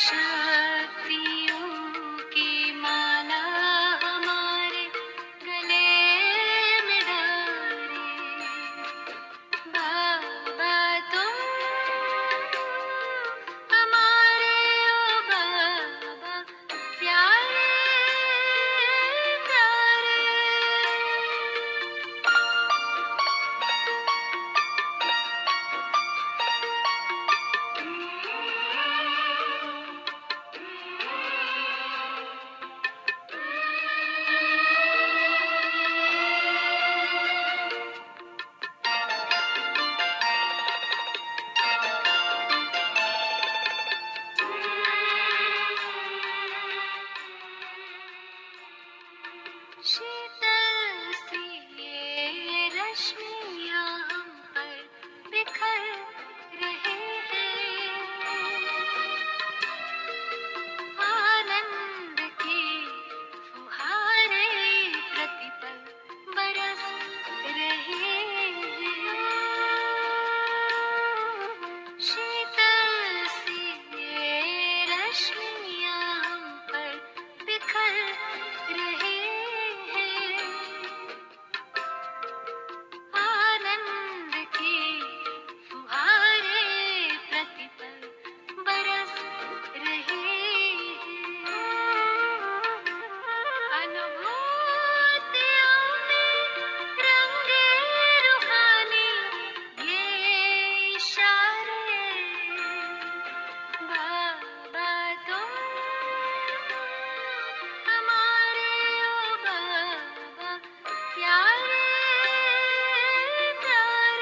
शक्तियों की माला हमारे गले में डाले। बाबा तुम हमारे, ओ बाबा प्यारे प्यारे। शीतल सी ये रश्मियाँ हम पर बिखर रहे हैं। आनंद की फुहारें प्रतिपल बरस रहे हैं। शीतल सी ये रश्मियाँ हम पर बिखर रहे हैं। आनंद की फुहारें प्रतिपल बरस रहे हैं। अनुभूतियों में रंगे रूहानी ये इशारे। बाबा तुम हमारे, ओ बाबा प्यारे प्यारे।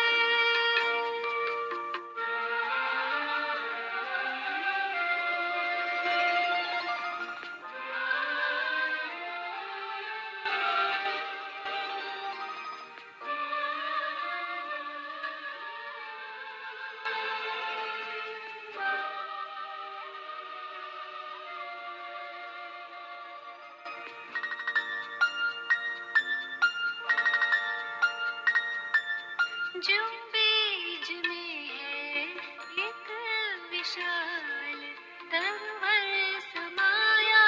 जो बीज में है एक विशाल तरवर समाया।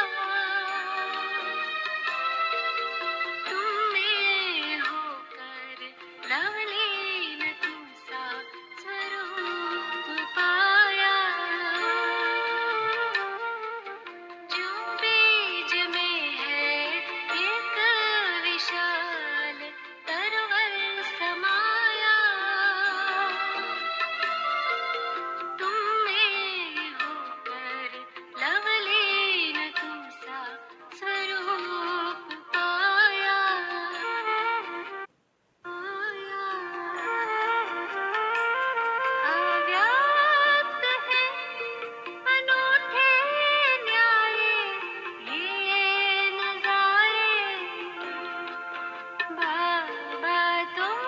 तुम में होकर लवलीन तुम सा स्वरूप पाया। जो बीज में है एक विशाल तरवर समाया। तुम में होकर लवलीन तुम सा स्वरूप पाया। अव्यक्त है अनूठे न्याय ये नजारे। बाबा तुम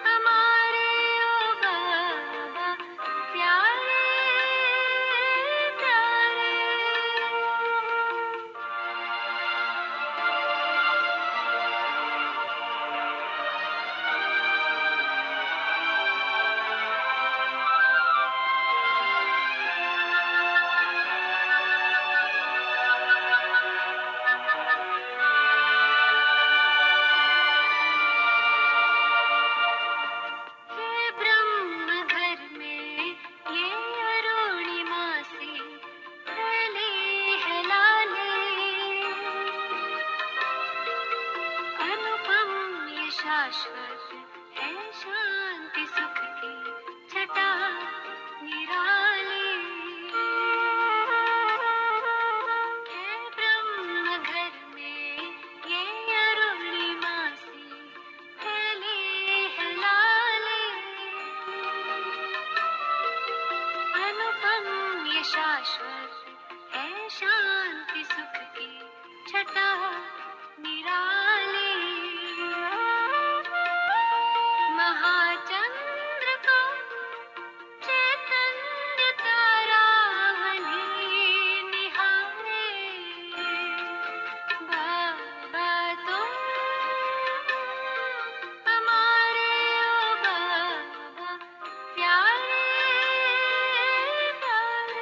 हमारे, ओ बाबा प्यारे प्यारे। हे ब्रह्म घर में ये अरुणिमा सी फैली है लाली। अनुपम ये शाश्वत है शांति सुख की छटा निराली। है ब्रह्म घर में ये अरुणिमा सी फैली है लाली। अनुपम ये शाश्वत है शांति सुख की छटा निराली। महाचंद्र को चैतन्य तारावली निहारे। बाबा तुम हमारे, ओ बाबा प्यारे प्यारे।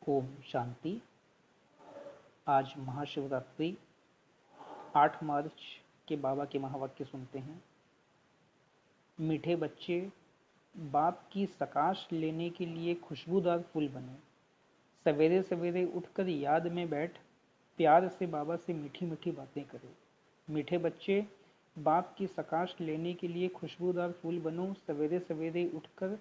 ओम शांति। आज महाशिवरात्रि 8 मार्च के बाबा के महावाक्य सुनते हैं। मीठे बच्चे बाप की सकाश लेने के लिए खुशबूदार फूल बने। सवेरे सवेरे उठकर याद में बैठ प्यार से बाबा से मीठी मीठी बातें करो। मीठे बच्चे बाप की सकाश लेने के लिए खुशबूदार फूल बनो। सवेरे सवेरे उठकर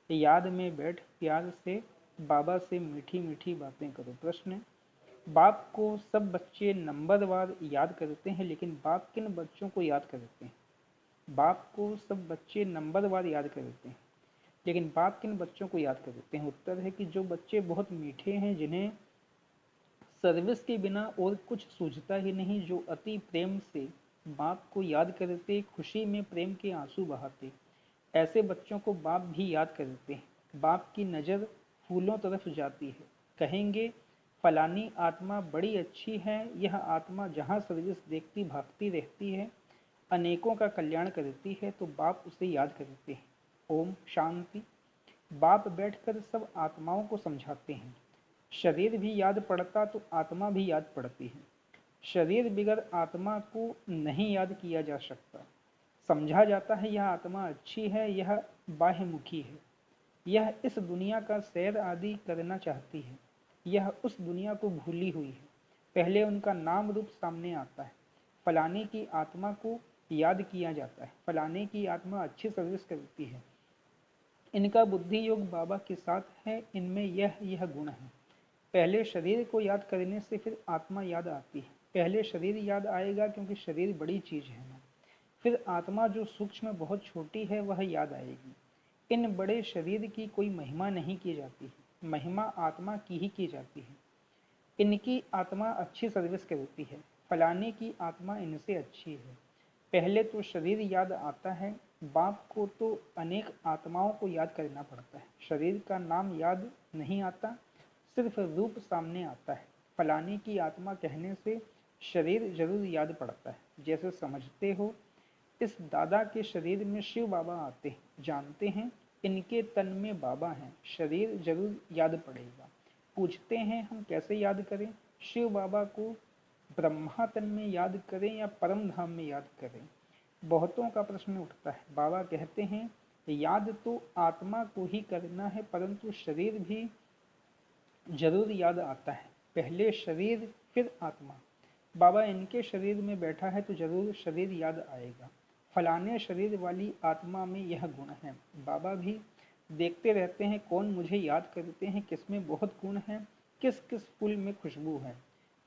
याद में बैठ प्यार से बाबा से मीठी मीठी बातें करो। प्रश्न: बाप को सब बच्चे नंबरवार याद करते हैं, लेकिन बाप किन बच्चों को याद करते हैं? बाप को सब बच्चे नंबरवार याद करते हैं, लेकिन बाप किन बच्चों को याद करते हैं? उत्तर है कि जो बच्चे बहुत मीठे हैं, जिन्हें सर्विस के बिना और कुछ सूझता ही नहीं, जो अति प्रेम से बाप को याद करते, खुशी में प्रेम के आंसू बहाते, ऐसे बच्चों को बाप भी याद करते हैं। बाप की नज़र फूलों तरफ जाती है, कहेंगे फलानी आत्मा बड़ी अच्छी है, यह आत्मा जहाँ सर्विस देखती भागती रहती है, अनेकों का कल्याण करती है, तो बाप उसे याद करते हैं। ओम शांति। बाप बैठकर सब आत्माओं को समझाते हैं। शरीर भी याद पड़ता तो आत्मा भी याद पड़ती है। शरीर बिगर आत्मा को नहीं याद किया जा सकता। समझा जाता है यह आत्मा अच्छी है, यह बाह्यमुखी है, यह इस दुनिया का सैर आदि करना चाहती है, यह उस दुनिया को भूली हुई है। पहले उनका नाम रूप सामने आता है। फलाने की आत्मा को याद किया जाता है, फलाने की आत्मा अच्छी सर्विस करती है, इनका बुद्धि योग बाबा के साथ है, इनमें यह गुण है। पहले शरीर को याद करने से फिर आत्मा याद आती है। पहले शरीर याद आएगा क्योंकि शरीर बड़ी चीज है ना। फिर आत्मा जो सूक्ष्म बहुत छोटी है वह याद आएगी। इन बड़े शरीर की कोई महिमा नहीं की जाती है, महिमा आत्मा की ही की जाती है। इनकी आत्मा अच्छी सर्विस करती है, फलाने की आत्मा इनसे अच्छी है। पहले तो शरीर याद आता है। बाप को तो अनेक आत्माओं को याद करना पड़ता है। शरीर का नाम याद नहीं आता, सिर्फ रूप सामने आता है। फलाने की आत्मा कहने से शरीर जरूर याद पड़ता है। जैसे समझते हो, इस दादा के शरीर में शिव बाबा आते हैं, जानते हैं इनके तन में बाबा हैं, शरीर जरूर याद पड़ेगा। पूछते हैं हम कैसे याद करें? शिव बाबा को ब्रह्मा तन में याद करें या परम धाम में याद करें? बहुतों का प्रश्न उठता है। बाबा कहते हैं याद तो आत्मा को ही करना है, परंतु शरीर भी जरूर याद आता है। पहले शरीर फिर आत्मा। बाबा इनके शरीर में बैठा है तो जरूर शरीर याद आएगा। फलाने शरीर वाली आत्मा में यह गुण है। बाबा भी देखते रहते हैं कौन मुझे याद करते हैं, किसमें बहुत गुण है, किस किस फूल में खुशबू है।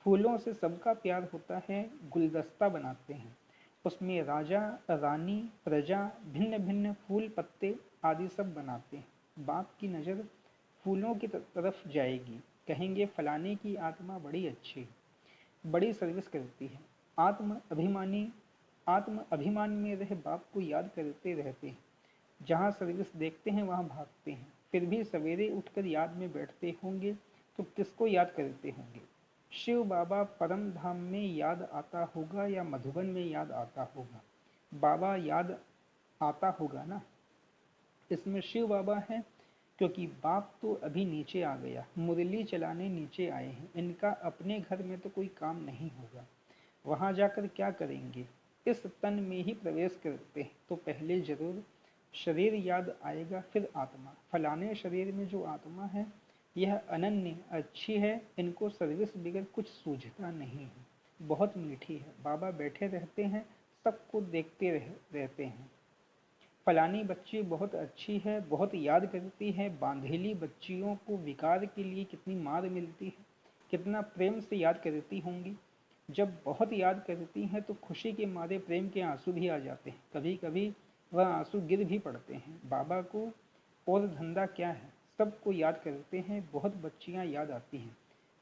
फूलों से सबका प्यार होता है, गुलदस्ता बनाते हैं, उसमें राजा रानी प्रजा भिन्न भिन्न फूल पत्ते आदि सब बनाते हैं। बाप की नज़र फूलों की तरफ जाएगी, कहेंगे फलाने की आत्मा बड़ी अच्छी है, बड़ी सर्विस करती है। आत्म अभिमान में रह बाप को याद करते रहते हैं। जहाँ सर्विस देखते हैं वहाँ भागते हैं। फिर भी सवेरे उठकर याद में बैठते होंगे तो किसको याद करते होंगे? शिव बाबा परम धाम में याद आता होगा या मधुबन में याद आता होगा? बाबा याद आता होगा ना। इसमें शिव बाबा हैं क्योंकि बाप तो अभी नीचे आ गया, मुरली चलाने नीचे आए हैं। इनका अपने घर में तो कोई काम नहीं होगा, वहाँ जाकर क्या करेंगे? इस तन में ही प्रवेश करते हैं तो पहले जरूर शरीर याद आएगा, फिर आत्मा। फलाने शरीर में जो आत्मा है यह अनन्य अच्छी है, इनको सर्विस बगैर कुछ सूझता नहीं है, बहुत मीठी है। बाबा बैठे रहते हैं, सबको देखते रहते हैं। फलानी बच्ची बहुत अच्छी है, बहुत याद करती है। बांधेली बच्चियों को विकार के लिए कितनी मार मिलती है, कितना प्रेम से याद करती होंगी। जब बहुत याद करती हैं तो खुशी के मारे प्रेम के आंसू भी आ जाते हैं, कभी कभी वह आंसू गिर भी पड़ते हैं। बाबा को और धंधा क्या है, सबको याद करते हैं। बहुत बच्चियां याद आती हैं।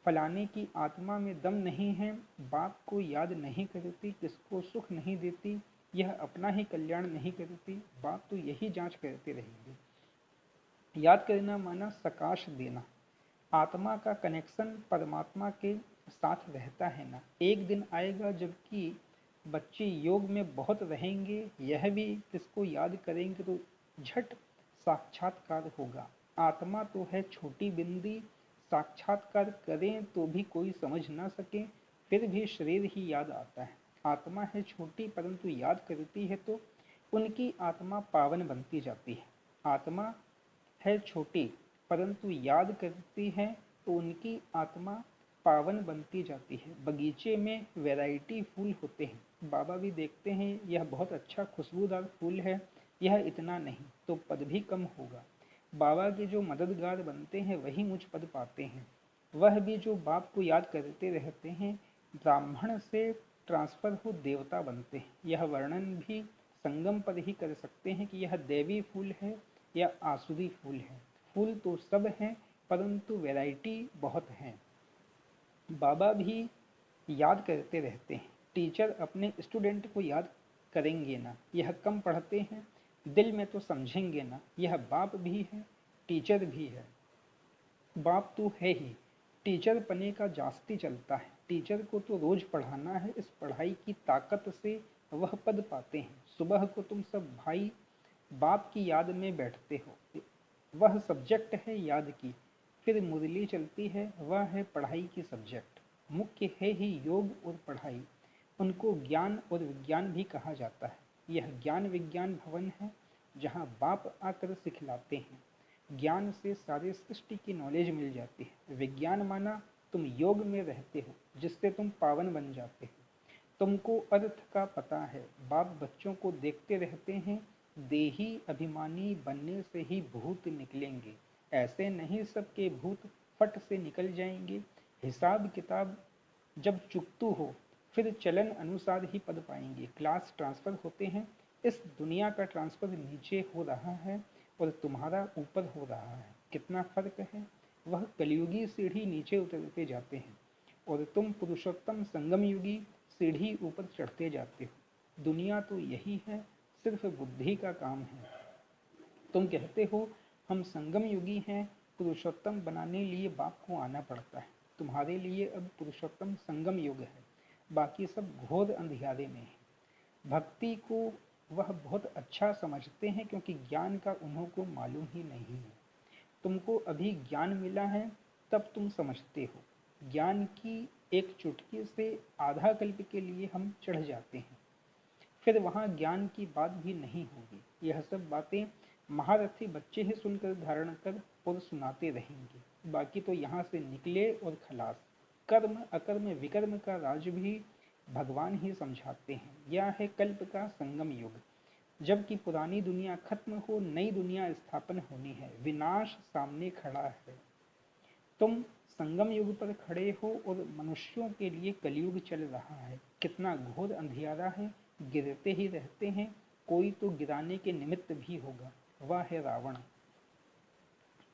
फलाने की आत्मा में दम नहीं है, बाप को याद नहीं करती, किसको सुख नहीं देती, यह अपना ही कल्याण नहीं करती, बाप तो यही जांच करते रहेंगे। याद करना माना सकाश देना। आत्मा का कनेक्शन परमात्मा के साथ रहता है ना। एक दिन आएगा जबकि बच्चे योग में बहुत रहेंगे, यह भी किसको याद करेंगे तो झट साक्षात्कार होगा। आत्मा तो है छोटी बिंदी, साक्षात्कार करें तो भी कोई समझ ना सके, फिर भी शरीर ही याद आता है। आत्मा है छोटी परंतु याद करती है तो उनकी आत्मा पावन बनती जाती है। आत्मा है छोटी परंतु याद करती है तो उनकी आत्मा पावन बनती जाती है। बगीचे में वैरायटी फूल होते हैं, बाबा भी देखते हैं यह बहुत अच्छा खुशबूदार फूल है, यह इतना नहीं तो पद भी कम होगा। बाबा के जो मददगार बनते हैं वही मुझ पद पाते हैं, वह भी जो बाप को याद करते रहते हैं। ब्राह्मण से ट्रांसफर हो देवता बनते हैं। यह वर्णन भी संगम पर ही कर सकते हैं कि यह देवी फूल है या आसुरी फूल है। फूल तो सब हैं परंतु वैरायटी बहुत हैं। बाबा भी याद करते रहते हैं। टीचर अपने स्टूडेंट को याद करेंगे ना, यह कम पढ़ते हैं, दिल में तो समझेंगे ना। यह बाप भी है टीचर भी है, बाप तो है ही, टीचर पने का जास्ती चलता है। टीचर को तो रोज पढ़ाना है, इस पढ़ाई की ताकत से वह पद पाते हैं। सुबह को तुम सब भाई बाप की याद में बैठते हो, वह सब्जेक्ट है याद की। फिर मुरली चलती है, वह है पढ़ाई की सब्जेक्ट। मुख्य है ही योग और पढ़ाई, उनको ज्ञान और विज्ञान भी कहा जाता है। यह ज्ञान विज्ञान भवन है जहाँ बाप आकर सिखलाते हैं। ज्ञान से सारे सृष्टि की नॉलेज मिल जाती है। विज्ञान माना तुम योग में रहते हो जिससे तुम पावन बन जाते हो, तुमको अर्थ का पता है। बाप बच्चों को देखते रहते हैं, देही अभिमानी बनने से ही भूत निकलेंगे, ऐसे नहीं सबके भूत फट से निकल जाएंगे। हिसाब किताब जब चुकतू हो फिर चलन अनुसार ही पद पाएंगे। क्लास ट्रांसफर होते हैं, इस दुनिया का ट्रांसफर नीचे हो रहा है और तुम्हारा ऊपर हो रहा है। कितना फर्क है, वह कलयुगी सीढ़ी नीचे उतरते जाते हैं और तुम पुरुषोत्तम संगम युगी सीढ़ी ऊपर चढ़ते जाते हो। दुनिया तो यही है, सिर्फ बुद्धि का काम है। तुम कहते हो हम संगम युगी हैं, पुरुषोत्तम बनाने लिए बाप को आना पड़ता है। तुम्हारे लिए अब पुरुषोत्तम संगम युग है, बाकी सब घोर अंधियारे में है। भक्ति को वह बहुत अच्छा समझते हैं क्योंकि ज्ञान का उन्हों को मालूम ही नहीं है। तुमको अभी ज्ञान मिला है तब तुम समझते हो। ज्ञान की एक चुटकी से आधा कल्प के लिए हम चढ़ जाते हैं, फिर वहां ज्ञान की बात भी नहीं होगी। यह सब बातें महारथी बच्चे ही सुनकर धारण कर और सुनाते रहेंगे, बाकी तो यहाँ से निकले और खलास। कर्म अकर्म विकर्म का राज भी भगवान ही समझाते हैं। यह है कल्प का संगम युग, जबकि पुरानी दुनिया खत्म हो नई दुनिया स्थापन होनी है। विनाश सामने खड़ा है, तुम संगम युग पर खड़े हो और मनुष्यों के लिए कलयुग चल रहा है। कितना घोर अंधियारा है, गिरते ही रहते हैं, कोई तो गिराने के निमित्त भी होगा, वह है रावण।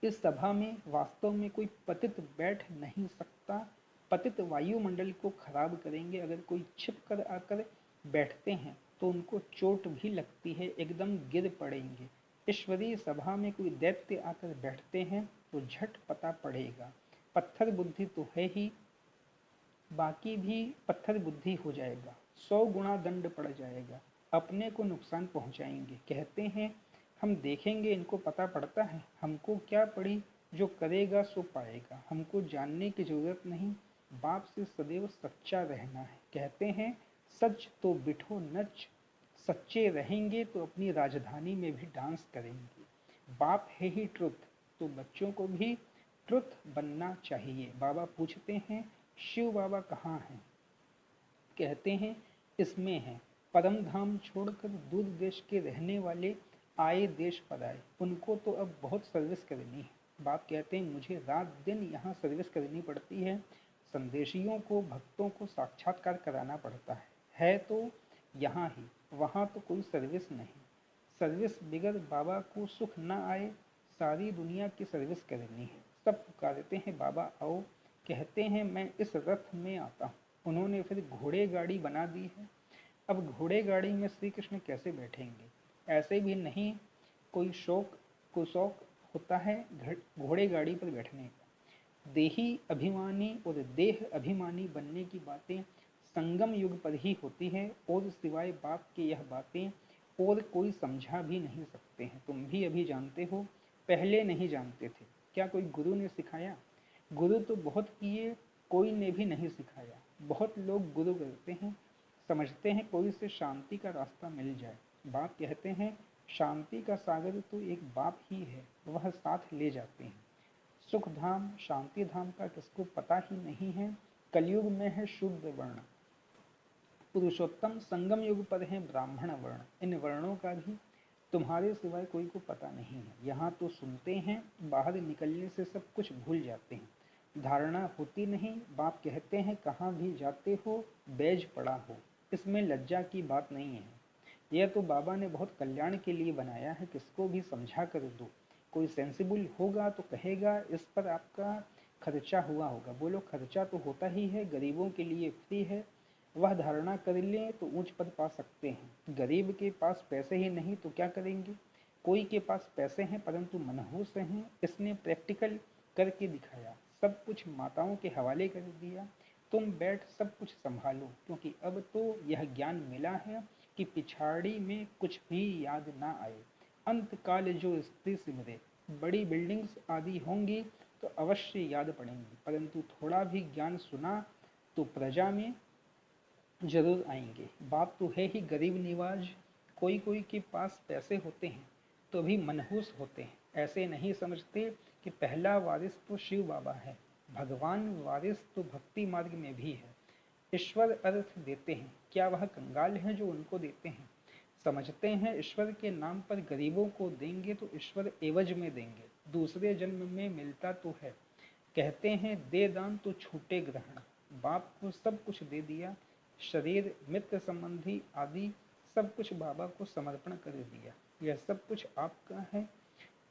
इस सभा में वास्तव में कोई पतित बैठ नहीं सकता। पतित वायुमंडल को खराब करेंगे। अगर कोई छिप कर आकर बैठते हैं तो उनको चोट भी लगती है, एकदम गिर पड़ेंगे। ईश्वरीय सभा में कोई दैत्य आकर बैठते हैं तो झट पता पड़ेगा। पत्थर बुद्धि तो है ही, बाकी भी पत्थर बुद्धि हो जाएगा, 100 गुना दंड पड़ जाएगा, अपने को नुकसान पहुंचाएंगे। कहते हैं हम देखेंगे, इनको पता पड़ता है, हमको क्या पड़ी, जो करेगा सो पाएगा, हमको जानने की जरूरत नहीं, बाप से सदैव सच्चा रहना है। कहते हैं सच तो बिठो नच, सच्चे रहेंगे तो अपनी राजधानी में भी डांस करेंगे। बाप है ही ट्रुथ, तो बच्चों को भी ट्रुथ बनना चाहिए। बाबा पूछते हैं शिव बाबा कहाँ हैं? कहते हैं इसमें है। परम धाम छोड़कर दूर देश के रहने वाले आए देश पर आए, उनको तो अब बहुत सर्विस करनी है। बाप कहते हैं मुझे रात दिन यहाँ सर्विस करनी पड़ती है, संदेशियों को भक्तों को साक्षात्कार कराना पड़ता है तो यहाँ ही, वहाँ तो कोई सर्विस नहीं। सर्विस बिगर बाबा को सुख न आए, सारी दुनिया की सर्विस करनी है। सब पुकारते हैं बाबा आओ, कहते हैं मैं इस रथ में आता हूँ। उन्होंने फिर घोड़े गाड़ी बना दी है। अब घोड़े गाड़ी में श्री कृष्ण कैसे बैठेंगे? ऐसे भी नहीं कोई शौक होता है घोड़े गाड़ी पर बैठने का। देही अभिमानी और देह अभिमानी बनने की बातें संगम युग पर ही होती है, और सिवाय बाप के यह बातें और कोई समझा भी नहीं सकते हैं। तुम भी अभी जानते हो, पहले नहीं जानते थे। क्या कोई गुरु ने सिखाया? गुरु तो बहुत किए, कोई ने भी नहीं सिखाया। बहुत लोग गुरु करते हैं, समझते हैं कोई से शांति का रास्ता मिल जाए। बाप कहते हैं शांति का सागर तो एक बाप ही है, वह साथ ले जाते हैं। सुख धाम शांति धाम का किसको पता ही नहीं है। कलयुग में है शुद्ध वर्ण, पुरुषोत्तम संगम युग पर है ब्राह्मण वर्ण। इन वर्णों का भी तुम्हारे सिवाय कोई को पता नहीं है। यहाँ तो सुनते हैं, बाहर निकलने से सब कुछ भूल जाते हैं। धारणा होती नहीं। बाप कहते हैं कहाँ भी जाते हो बैज पड़ा हो, इसमें लज्जा की बात नहीं है। यह तो बाबा ने बहुत कल्याण के लिए बनाया है, किसको भी समझा कर दो। कोई सेंसिबल होगा तो कहेगा इस पर आपका खर्चा हुआ होगा। बोलो खर्चा तो होता ही है, गरीबों के लिए फ्री है। वह धारणा कर लें तो ऊंच पद पा सकते हैं। गरीब के पास पैसे ही नहीं तो क्या करेंगे। कोई के पास पैसे हैं परंतु मनहूस हैं, इसने प्रैक्टिकल करके दिखाया। सब कुछ माताओं के हवाले कर दिया। तुम बैठ सब कुछ संभालो, क्योंकि अब तो यह ज्ञान मिला है कि पिछाड़ी में कुछ भी याद ना आए। अंत काल जो स्त्री सिमरे, बड़ी बिल्डिंग्स आदि होंगी तो अवश्य याद पड़ेंगी, परंतु थोड़ा भी ज्ञान सुना तो प्रजा में जरूर आएंगे। बाप तो है ही गरीब निवाज। कोई कोई के पास पैसे होते हैं तो भी मनहूस होते हैं। ऐसे नहीं समझते कि पहला वारिस तो शिव बाबा है, भगवान वारिस तो भक्ति मार्ग में भी है। ईश्वर अर्थ देते हैं, क्या वह कंगाल हैं जो उनको देते हैं। समझते हैं ईश्वर के नाम पर गरीबों को देंगे तो ईश्वर एवज में देंगे, दूसरे जन्म में मिलता तो है। कहते हैं दे दान तो छूटे ग्रहण। बाप को सब कुछ दे दिया, शरीर मित्र संबंधी आदि सब कुछ बाबा को समर्पण कर दिया। यह सब कुछ आपका है।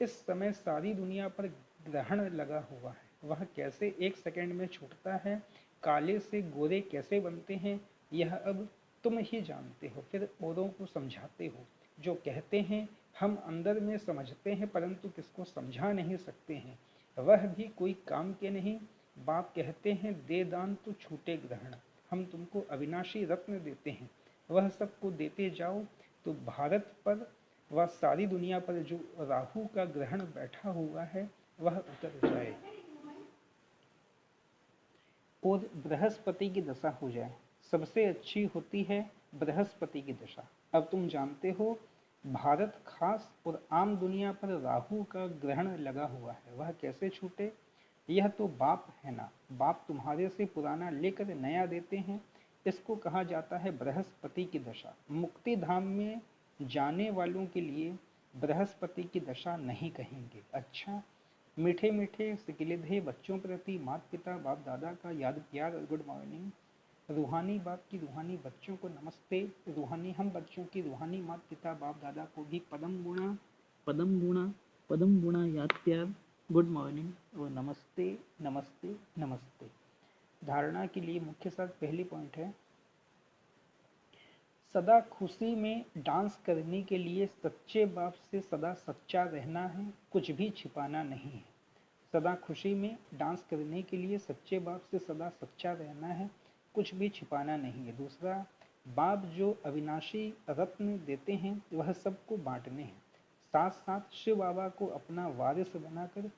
इस समय सारी दुनिया पर ग्रहण लगा हुआ है, वह कैसे एक सेकंड में छूटता है, काले से गोरे कैसे बनते हैं, यह अब तुम ही जानते हो, फिर औरों को समझाते हो। जो कहते हैं हम अंदर में समझते हैं परंतु किसको समझा नहीं सकते हैं, वह भी कोई काम के नहीं। बाप कहते हैं दे दान तो छूटे ग्रहण। हम तुमको अविनाशी रत्न देते हैं, वह सबको देते जाओ तो भारत पर व सारी दुनिया पर जो राहु का ग्रहण बैठा हुआ है वह उतर जाए और बृहस्पति की दशा हो जाए। सबसे अच्छी होती है बृहस्पति की दशा। अब तुम जानते हो भारत खास और आम दुनिया पर राहु का ग्रहण लगा हुआ है, वह कैसे छूटे। यह तो बाप है ना, बाप तुम्हारे से पुराना लेकर नया देते हैं। इसको कहा जाता है बृहस्पति की दशा। मुक्ति धाम में जाने वालों के लिए बृहस्पति की दशा नहीं कहेंगे। अच्छा, मीठे मीठे सिकिलधे बच्चों प्रति माता पिता बाप दादा का याद प्यार और गुड मॉर्निंग। रूहानी बाप की रूहानी बच्चों को नमस्ते। रूहानी हम बच्चों की रूहानी माता पिता बाप दादा को भी पदम गुणा याद प्यार गुड मॉर्निंग और नमस्ते नमस्ते नमस्ते। धारणा के लिए मुख्य साथ पहली पॉइंट है, सदा खुशी में डांस करने के लिए सच्चे बाप से सदा सच्चा रहना है, कुछ भी छिपाना नहीं है। सदा खुशी में डांस करने के लिए सच्चे बाप से सदा सच्चा रहना है, कुछ भी छिपाना नहीं है। दूसरा, बाप जो अविनाशी रत्न देते हैं वह सबको बांटने हैं। साथ साथ शिव बाबा को अपना वारिस बनाकर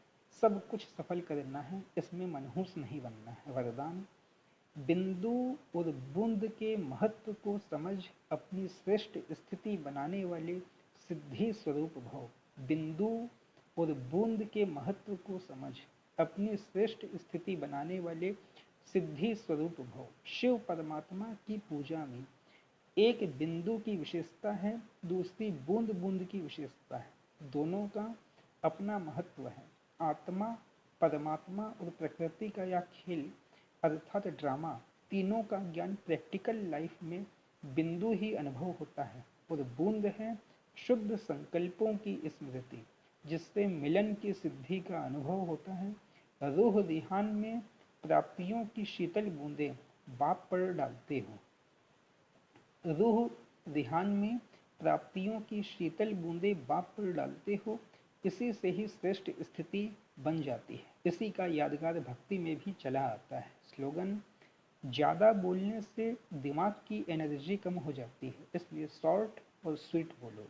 सब कुछ सफल करना है, इसमें मनहूस नहीं बनना है। वरदान, बिंदु और बूंद के महत्व को समझ अपनी श्रेष्ठ स्थिति बनाने वाले सिद्धि स्वरूप भव। बिंदु और बूंद के महत्व को समझ अपनी श्रेष्ठ स्थिति बनाने वाले सिद्धि स्वरूप भव। शिव परमात्मा की पूजा में एक बिंदु की विशेषता है, दूसरी बूंद बूंद की विशेषता है। दोनों का अपना महत्व है। आत्मा, परमात्मा और प्रकृति का यह खेल अर्थात ड्रामा, तीनों का ज्ञान प्रैक्टिकल लाइफ में बिंदु ही अनुभव होता है और बूंद है शुद्ध संकल्पों की स्मृति, जिससे मिलन की सिद्धि का अनुभव होता है। रूह रिहान में प्राप्तियों की शीतल बूंदें बाप पर डालते हो। रूह रिहान में प्राप्तियों की शीतल बूंदें बाप पर डालते हो, इसी से ही श्रेष्ठ स्थिति बन जाती है। इसी का यादगार भक्ति में भी चला आता है। स्लोगन, ज़्यादा बोलने से दिमाग की एनर्जी कम हो जाती है, इसलिए शॉर्ट और स्वीट बोलो।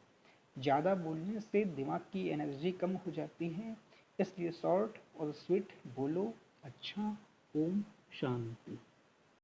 ज़्यादा बोलने से दिमाग की एनर्जी कम हो जाती है, इसलिए शॉर्ट और स्वीट बोलो। अच्छा। ओम शांति।